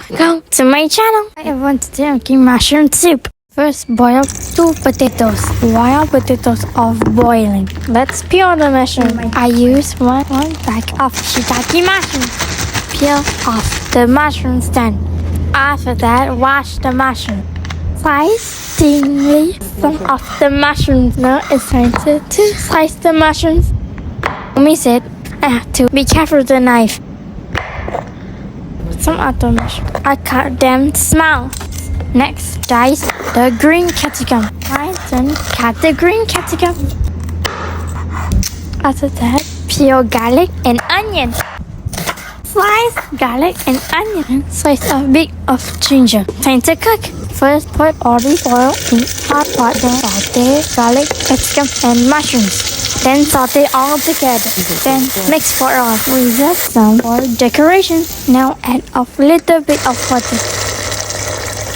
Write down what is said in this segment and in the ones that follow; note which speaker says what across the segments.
Speaker 1: Welcome to my channel. I want to do mushroom soup. First, boil 2 potatoes while potatoes are boiling. Let's peel the mushroom. I use one bag of shiitake mushroom. Peel off the mushroom stem. After that, wash the mushroom. Slice thinly some of the mushrooms. Now it's time to slice the mushrooms. Miss it. I have to be careful with the knife. Some other mushrooms. I cut them small. Next, dice the green capsicum. Then cut the green capsicum. After that, peel garlic and onion. Slice garlic and onion. Slice a bit of ginger. Time to cook. First, put olive oil in hot pot. Then saute garlic, capsicum, and mushrooms. Then saute all together. Then mix for all. Reserve some for decoration. Now add a little bit of water.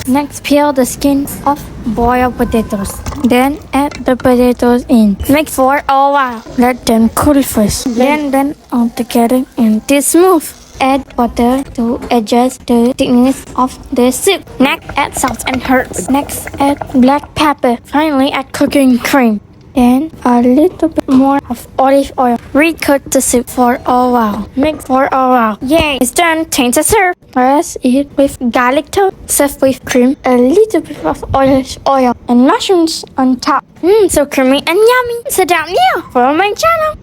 Speaker 1: Next, peel the skins of boiled potatoes. Then add the potatoes in. Mix for a while. Let them cool first. Then all together until smooth. Add water to adjust the thickness of the soup. Next, add salt and herbs. Next, add black pepper. Finally, add cooking cream. Then a little bit more of olive oil. Recook the soup for a while. Mix for a while. Yay! It's done. Time to serve. Let's eat with garlic toast. Serve with cream, a little bit of olive oil, and mushrooms on top. So creamy and yummy. Sedap new. Follow my channel.